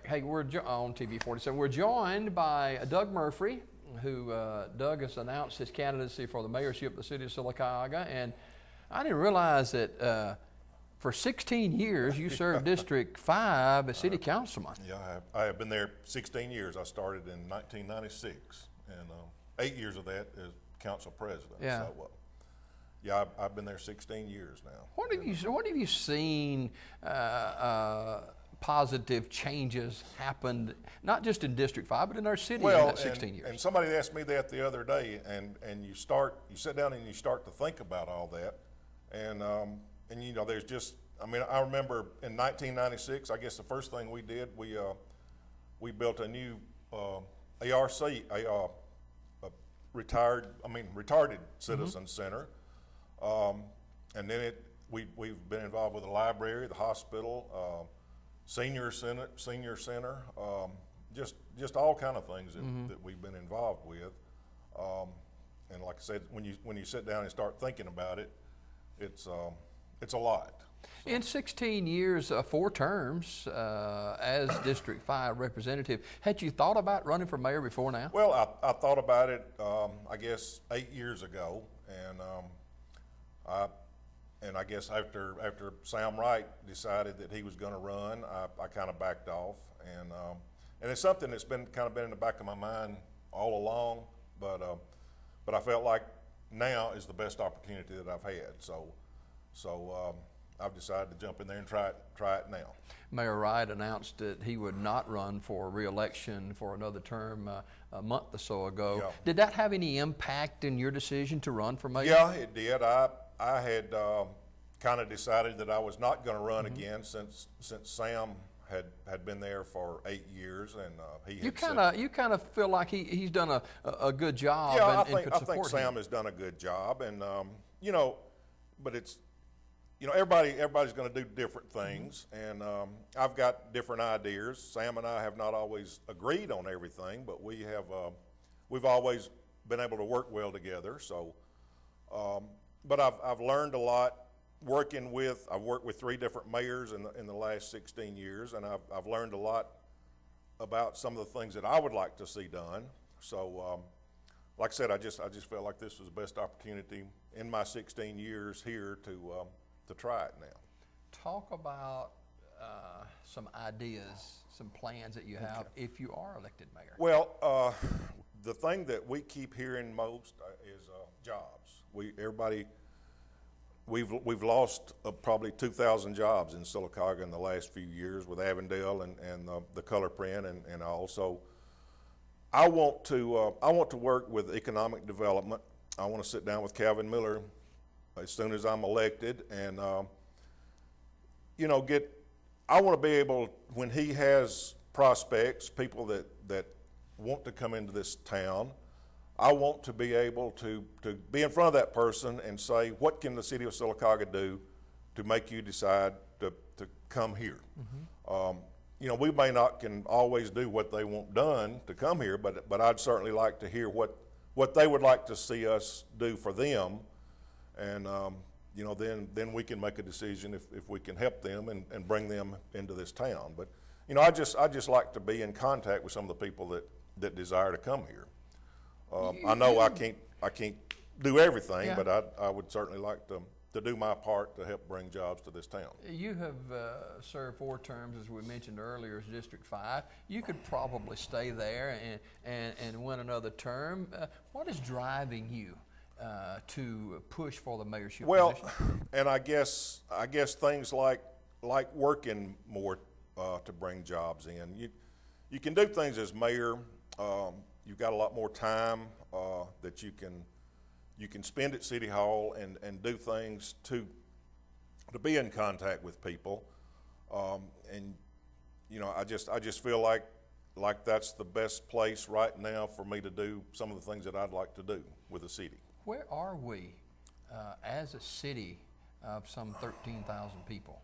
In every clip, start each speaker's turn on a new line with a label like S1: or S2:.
S1: Hey, we're on TV 47. We're joined by Doug Murphree, who Doug has announced his candidacy for the mayorship of the city of Sylacauga, and I didn't realize that for 16 years you served District 5 as city councilman.
S2: Yeah, I have been there 16 years. I started in 1996, and 8 years of that as council president.
S1: Yeah.
S2: So, yeah, I've been there 16 years now.
S1: What have you seen positive changes happened, not just in District 5, but in our city in that 16 years?
S2: And somebody asked me that the other day, and you sit down and you start to think about all that, and you know, there's just, I mean, I remember in 1996, I guess the first thing we did, we built a new ARC, a retarded citizen center, and then we've been involved with the library, the hospital, senior center, just all kind of things that we've been involved with, and like I said, when you sit down and start thinking about it, it's a lot. So.
S1: In 16 years, 4 terms as District 5 representative, had you thought about running for mayor before now?
S2: Well, I thought about it, I guess 8 years ago, and I guess after Sam Wright decided that he was going to run, I kind of backed off, and it's something that's been in the back of my mind all along, but I felt like now is the best opportunity that I've had, so I've decided to jump in there and try it now.
S1: Mayor Wright announced that he would not run for re-election for another term a month or so ago.
S2: Yeah.
S1: Did that have any impact in your decision to run for mayor?
S2: Yeah, it did. I had kind of decided that I was not going to run again since Sam had been there for 8 years, and he had
S1: you kind of feel like he's done a good job.
S2: Yeah,
S1: and
S2: I think Sam has done a good job, and you know, but it's, you know, everybody's going to do different things, and I've got different ideas. Sam and I have not always agreed on everything, but we've always been able to work well together. So, but I've learned a lot I've worked with 3 different mayors in the last 16 years, and I've learned a lot about some of the things that I would like to see done. So, like I said, I just felt like this was the best opportunity in my 16 years here to try it now.
S1: Talk about some ideas, some plans that you have if you are elected mayor.
S2: Well, the thing that we keep hearing most is jobs. We've lost probably 2,000 jobs in Sylacauga in the last few years with Avondale and the color print, and also I want to work with economic development. I want to sit down with Calvin Miller as soon as I'm elected, and you know, I want to be able, when he has prospects, people that want to come into this town, I want to be able to be in front of that person and say, what can the city of Sylacauga do to make you decide to come here? You know, we may not can always do what they want done to come here, but I'd certainly like to hear what they would like to see us do for them, and you know, then we can make a decision if we can help them and bring them into this town. But you know, I just like to be in contact with some of the people that desire to come here. I know I can't do everything, but I would certainly like to do my part to help bring jobs to this town.
S1: You have served 4 terms, as we mentioned earlier, as District 5. You could probably stay there and win another term. What is driving you to push for the mayorship position?
S2: And I guess things like working more to bring jobs in. You can do things as mayor. You've got a lot more time that you can spend at City Hall and do things to be in contact with people, and you know, I just feel like that's the best place right now for me to do some of the things that I'd like to do with the city.
S1: Where are we as a city of some 13,000 people?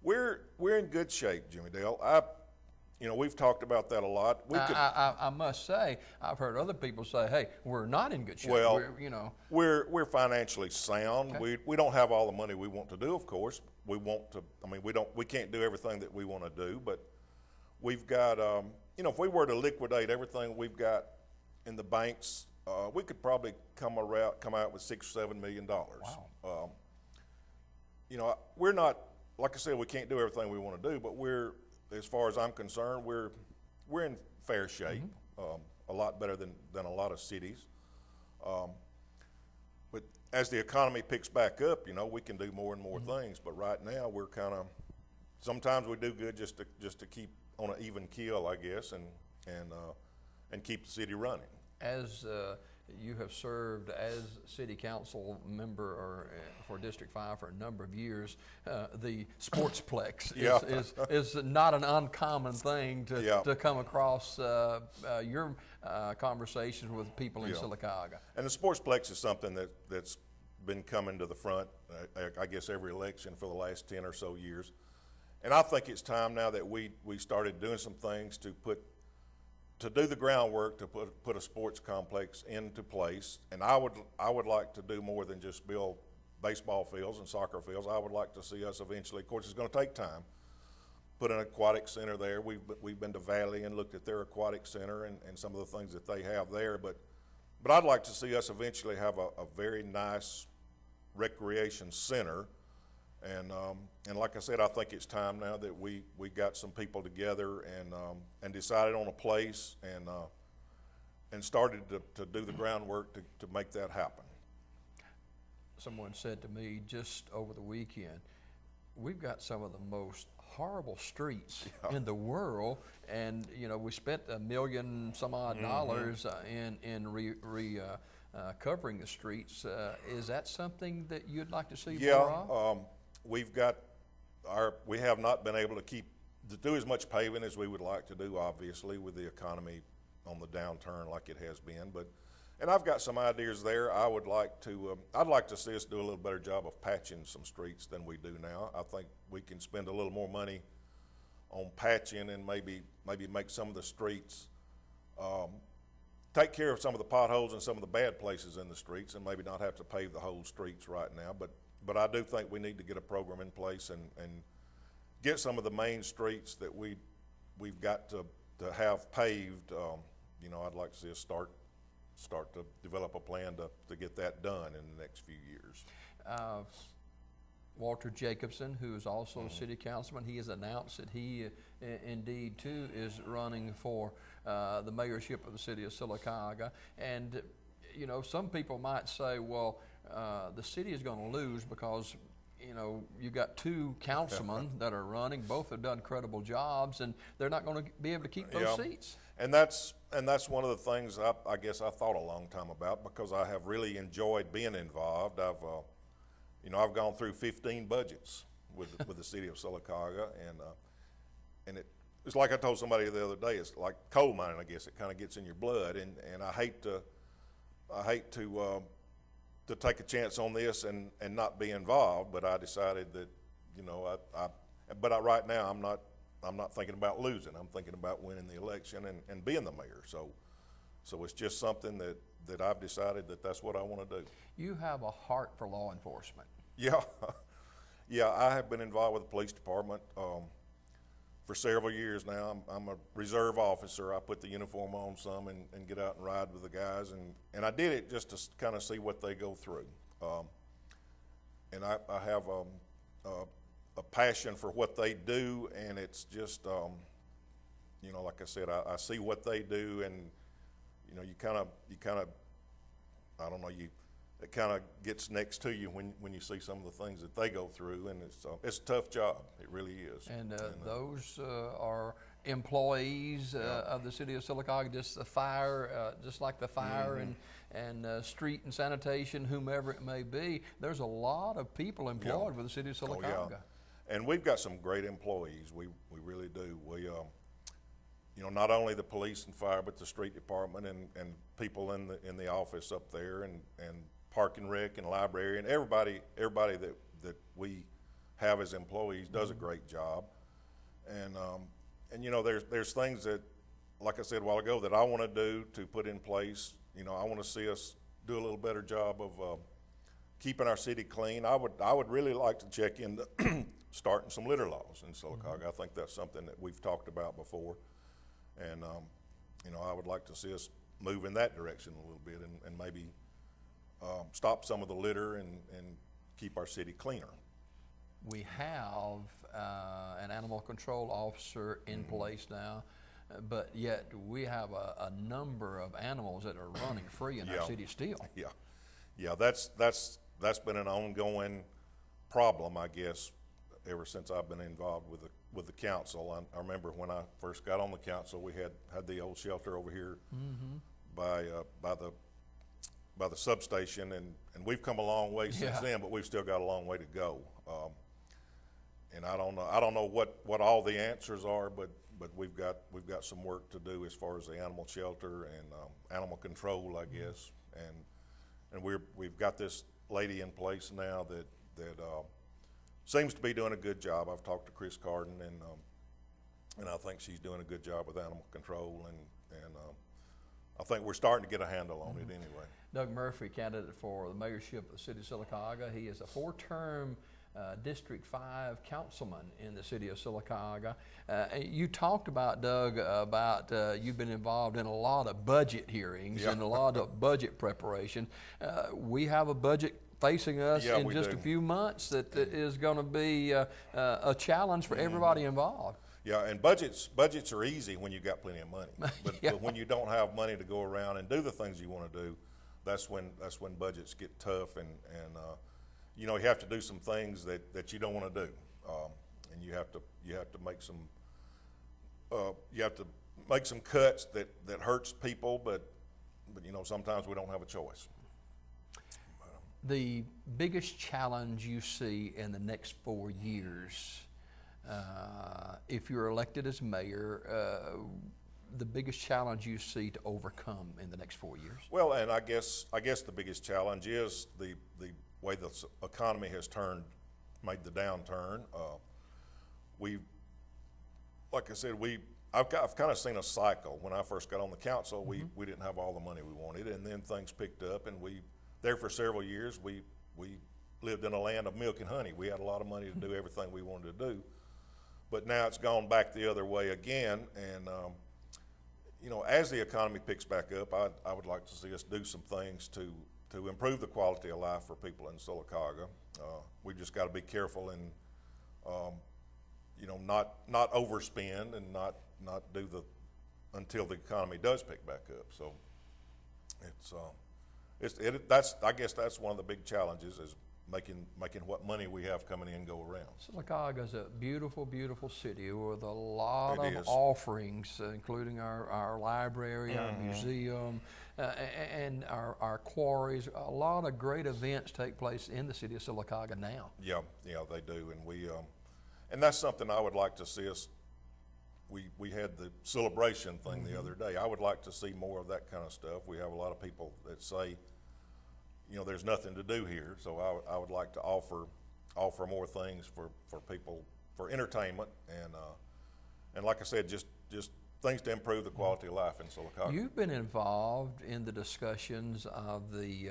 S2: We're in good shape, Jimmy Dale. You know, we've talked about that a lot.
S1: I must say, I've heard other people say, "Hey, we're not in good shape."
S2: Well, we're financially sound.
S1: Okay.
S2: We don't have all the money we want to do. Of course, we want to. I mean, we can't do everything that we want to do, but we've got, if we were to liquidate everything we've got in the banks, we could probably come out with $6 or $7 million.
S1: Wow.
S2: We're not, like I said, we can't do everything we want to do, but as far as I'm concerned, we're in fair shape, a lot better than a lot of cities. But as the economy picks back up, we can do more and more things. But right now, we're sometimes we do good just to keep on an even keel, I guess, and keep the city running.
S1: As you have served as city council member for District 5 for a number of years, the sportsplex is not an uncommon thing to come across your conversations with people in Sylacauga.
S2: And the sportsplex is something that's been coming to the front, I guess, every election for the last 10 or so years. And I think it's time now that we started doing some things to do the groundwork to put a sports complex into place. And I would like to do more than just build baseball fields and soccer fields. I would like to see us eventually, of course it's going to take time, put an aquatic center there. We've been to Valley and looked at their aquatic center and some of the things that they have there. But I'd like to see us eventually have a very nice recreation center. And like I said, I think it's time now that we got some people together and decided on a place and started to do the groundwork to make that happen.
S1: Someone said to me just over the weekend, we've got some of the most horrible streets in the world, and we spent $1 million some odd dollars in covering the streets. Is that something that you'd like to see more of?
S2: We have not been able to do as much paving as we would like to do, obviously, with the economy on the downturn like it has been. And I've got some ideas there. I'd like to see us do a little better job of patching some streets than we do now. I think we can spend a little more money on patching and maybe make some of the streets, take care of some of the potholes and some of the bad places in the streets, and maybe not have to pave the whole streets right now. But I do think we need to get a program in place and get some of the main streets that we've got to have paved. I'd like to see us start to develop a plan to get that done in the next few years.
S1: Walter Jacobson, who is also a city councilman, he has announced that he indeed too is running for the mayorship of the city of Sylacauga. And some people might say, well, the city is going to lose because you've got two councilmen that are running. Both have done credible jobs, and they're not going to be able to keep those seats.
S2: And that's one of the things I guess I thought a long time about, because I have really enjoyed being involved. I've gone through 15 budgets with the city of Sylacauga, and it's like I told somebody the other day. It's like coal mining, I guess. It kind of gets in your blood, and I hate to take a chance on this and not be involved. But I decided that right now I'm not thinking about losing. I'm thinking about winning the election and being the mayor. So it's just something that I've decided that's what I want to do.
S1: You have a heart for law enforcement.
S2: Yeah, I have been involved with the police department for several years now. I'm a reserve officer. I put the uniform on some and get out and ride with the guys, and I did it just to kind of see what they go through. And I have a passion for what they do, and it's just, like I said, I see what they do, and you kind of, I don't know, it kind of gets next to you when you see some of the things that they go through, and it's a tough job. It really is.
S1: And those are employees of the city of Sylacauga, just the fire, just like the fire and street and sanitation, whomever it may be. There's a lot of people employed with the city of Sylacauga.
S2: Oh, yeah. And we've got some great employees. We really do. We not only the police and fire, but the street department and people in the office up there, and park and rec and library, and everybody that we have as employees does a great job. And there's things that, like I said a while ago, that I want to do to put in place. I want to see us do a little better job of keeping our city clean. I would really like to check into starting some litter laws in Sylacauga. I think that's something that we've talked about before, and you know, I would like to see us move in that direction a little bit, and maybe stop some of the litter and keep our city cleaner.
S1: We have an animal control officer in place now, but yet we have a number of animals that are running free in our city still.
S2: Yeah, that's been an ongoing problem, I guess, ever since I've been involved with the council. I remember when I first got on the council, we had the old shelter over here by the substation, and we've come a long way since then, but we've still got a long way to go. And I don't know what all the answers are, but we've got some work to do as far as the animal shelter and animal control, I guess. And we've got this lady in place now that seems to be doing a good job. I've talked to Chris Carden, and I think she's doing a good job with animal control, and I think we're starting to get a handle on it anyway.
S1: Doug Murphree, candidate for the mayorship of the city of Sylacauga. He is a 4-term District 5 councilman in the city of Sylacauga. You talked about, Doug, about you've been involved in a lot of budget hearings and a lot of budget preparation. We have a budget facing us in just a few months that is going to be a challenge for everybody involved.
S2: Yeah, and budgets are easy when you've got plenty of money. But when you don't have money to go around and do the things you want to do, that's when budgets get tough, and you know, you have to do some things that you don't want to do, and you have to make some cuts that hurts people, but you know, sometimes we don't have a choice.
S1: The biggest challenge you see in the next 4 years, if you're elected as mayor, the biggest challenge you see to overcome in the next 4 years?
S2: Well, and I guess the biggest challenge is the way the economy has made the downturn. Like I said, I've kind of seen a cycle. When I first got on the council, we didn't have all the money we wanted, and then things picked up, and there for several years we lived in a land of milk and honey. We had a lot of money to do everything we wanted to do, but now it's gone back the other way again, and you know, as the economy picks back up, I would like to see us do some things to improve the quality of life for people in Sylacauga. We just got to be careful and you know, not overspend and not do until the economy does pick back up. So I guess that's one of the big challenges, is making what money we have coming in go around.
S1: Sylacauga is a beautiful, beautiful city with a lot of offerings, including our library, our museum, and our quarries. A lot of great events take place in the city of Sylacauga now. Yeah,
S2: they do, and and that's something I would like to see us. We had the celebration thing the other day. I would like to see more of that kind of stuff. We have a lot of people that say, you know, there's nothing to do here, so I would like to offer more things for people, for entertainment, and like I said, just things to improve the quality of life in Sylacauga.
S1: You've been involved in the discussions of the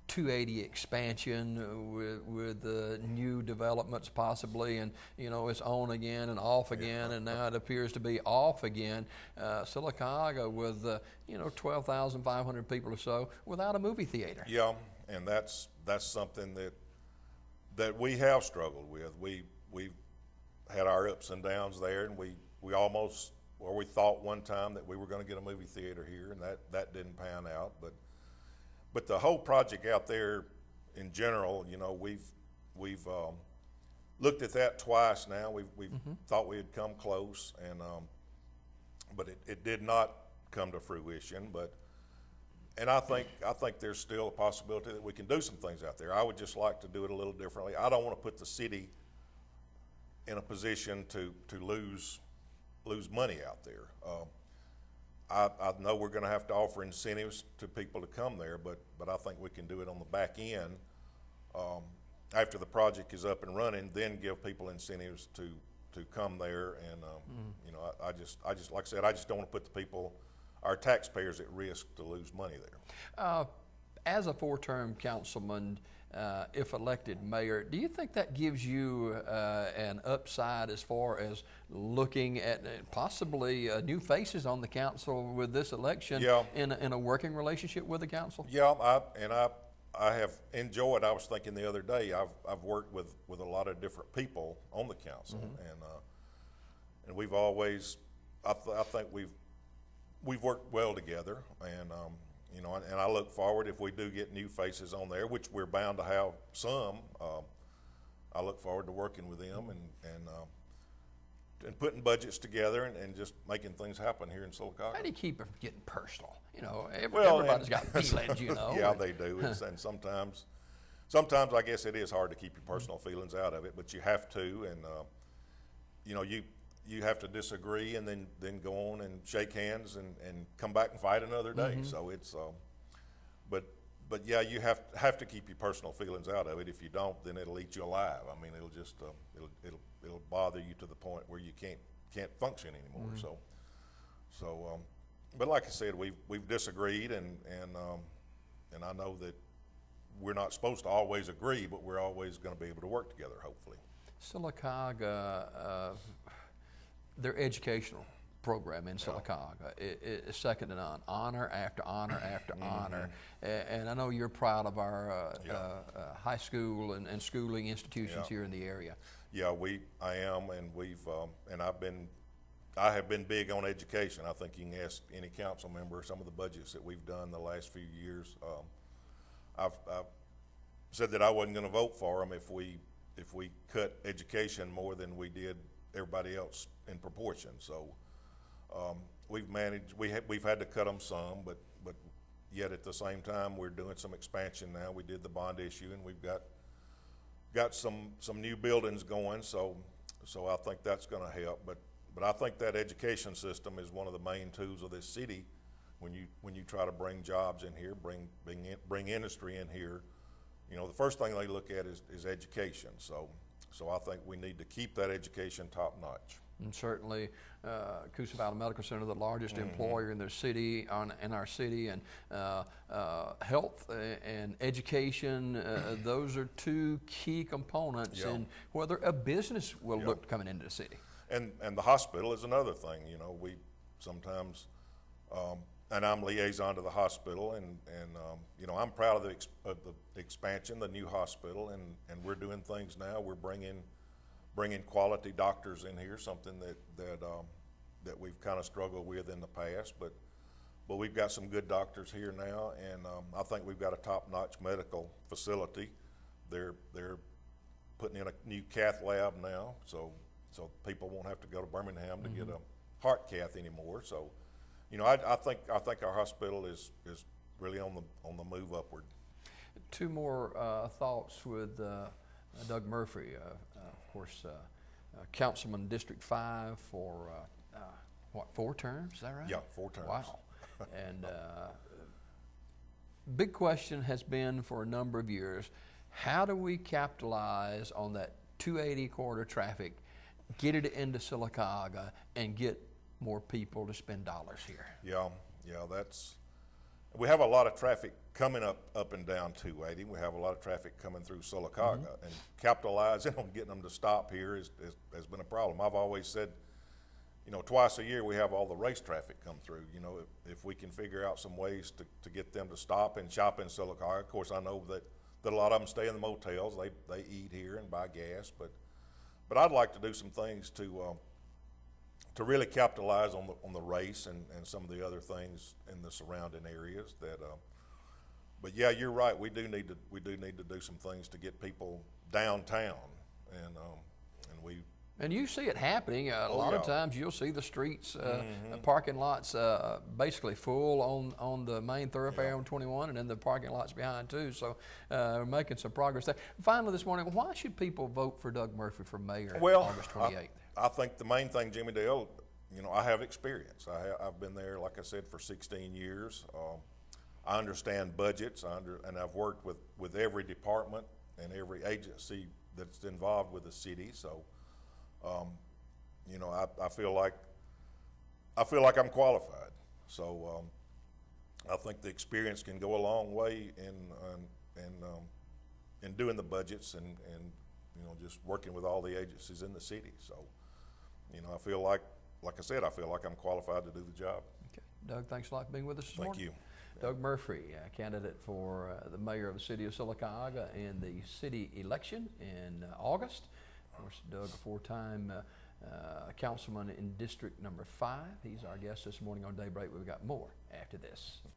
S1: 280 expansion with the new developments possibly, and you know, it's on again and off again, and now it appears to be off again. Sylacauga with 12,500 people or so without a movie theater.
S2: Yeah, and that's something that we have struggled with. We've had our ups and downs there, and we almost, or we thought one time that we were going to get a movie theater here, and that didn't pan out, but the whole project out there in general, you know, we've looked at that twice now. We've thought we had come close, and but it did not come to fruition. And I think there's still a possibility that we can do some things out there. I would just like to do it a little differently. I don't want to put the city in a position to lose money out there. I know we're going to have to offer incentives to people to come there, but I think we can do it on the back end after the project is up and running. Then give people incentives to come there, and you know, I just like I said, I just don't want to put our taxpayers at risk to lose money there.
S1: As a 4-term councilman, if elected mayor. Do you think that gives you an upside as far as looking at possibly new faces on the council with this election in a working relationship with the council?
S2: Yeah, I have enjoyed. I was thinking the other day. I've worked with a lot of different people on the council, and we've always. I think we've worked well together, and you know, and I look forward if we do get new faces on there, which we're bound to have some. I look forward to working with them and putting budgets together and just making things happen here in Sylacauga.
S1: How do you keep it from getting personal? You know, everybody's got feelings, you know.
S2: Yeah, they do. And sometimes I guess it is hard to keep your personal feelings out of it, but you have to. And you know, you have to disagree and then go on and shake hands and come back and fight another day. So it's, but yeah, you have to keep your personal feelings out of it. If you don't, then it'll eat you alive. I mean, it'll just it'll bother you to the point where you can't function anymore. So but like I said, we've disagreed, and I know that we're not supposed to always agree, but we're always going to be able to work together, hopefully.
S1: Sylacauga, their educational program in Sylacauga is second to none. Honor after honor after honor. And I know you're proud of our high school and schooling institutions here in the area.
S2: Yeah, I am, and I have been big on education. I think you can ask any council member some of the budgets that we've done the last few years. I've said that I wasn't going to vote for them if we cut education more than we did everybody else in proportion. So we've managed. We've had to cut them some, but yet at the same time we're doing some expansion now. We did the bond issue, and we've got some new buildings going. So I think that's going to help. But I think that education system is one of the main tools of this city. When you try to bring jobs in here, bring industry in here, you know, the first thing they look at is education. So I think we need to keep that education top notch.
S1: And certainly, Coosa Valley Medical Center, the largest employer in their city, in our city, and health and education, those are two key components in whether a business will look coming into the city.
S2: And the hospital is another thing. You know, we sometimes, and I'm liaison to the hospital, and you know, I'm proud of the expansion, the new hospital, and we're doing things now. We're bringing quality doctors in here, something that we've kind of struggled with in the past, but we've got some good doctors here now, and I think we've got a top-notch medical facility. They're putting in a new cath lab now, so people won't have to go to Birmingham to get a heart cath anymore. So, you know, I think our hospital is really on the move upward.
S1: Two more thoughts with Doug Murphree, of course, Councilman District 5 for 4 terms? Is that right?
S2: Yeah, 4 terms.
S1: Wow. And big question has been for a number of years: how do we capitalize on that 280 corridor traffic, get it into Sylacauga, and get more people to spend dollars here?
S2: Yeah, we have a lot of traffic coming up and down 280. We have a lot of traffic coming through Sylacauga, and capitalizing on getting them to stop here has been a problem. I've always said, you know, twice a year we have all the race traffic come through. You know, if we can figure out some ways to get them to stop and shop in Sylacauga. Of course, I know that a lot of them stay in the motels. They eat here and buy gas, but I'd like to do some things to really capitalize on the race and some of the other things in the surrounding areas. But yeah, you're right. We do need to do some things to get people downtown,
S1: and you see it happening. A lot of times you'll see the streets, parking lots basically full on the main thoroughfare on 21, and then the parking lots behind too. So we're making some progress there. Finally this morning, why should people vote for Doug Murphree for mayor August 28th?
S2: I think the main thing, Jimmy Dale, you know, I have experience. I've been there, like I said, for 16 years. I understand budgets, and I've worked with every department and every agency that's involved with the city. So, you know, I feel like I'm qualified. So, I think the experience can go a long way in doing the budgets and you know, just working with all the agencies in the city. So, you know, I feel like I said, I feel like I'm qualified to do the job.
S1: Okay. Doug, thanks a lot for being with us this
S2: Thank
S1: morning.
S2: you.
S1: Doug Murphree, candidate for the mayor of the city of Sylacauga in the city election in August. Of course, Doug, a four-time councilman in District Number 5. He's our guest this morning on Daybreak. We've got more after this.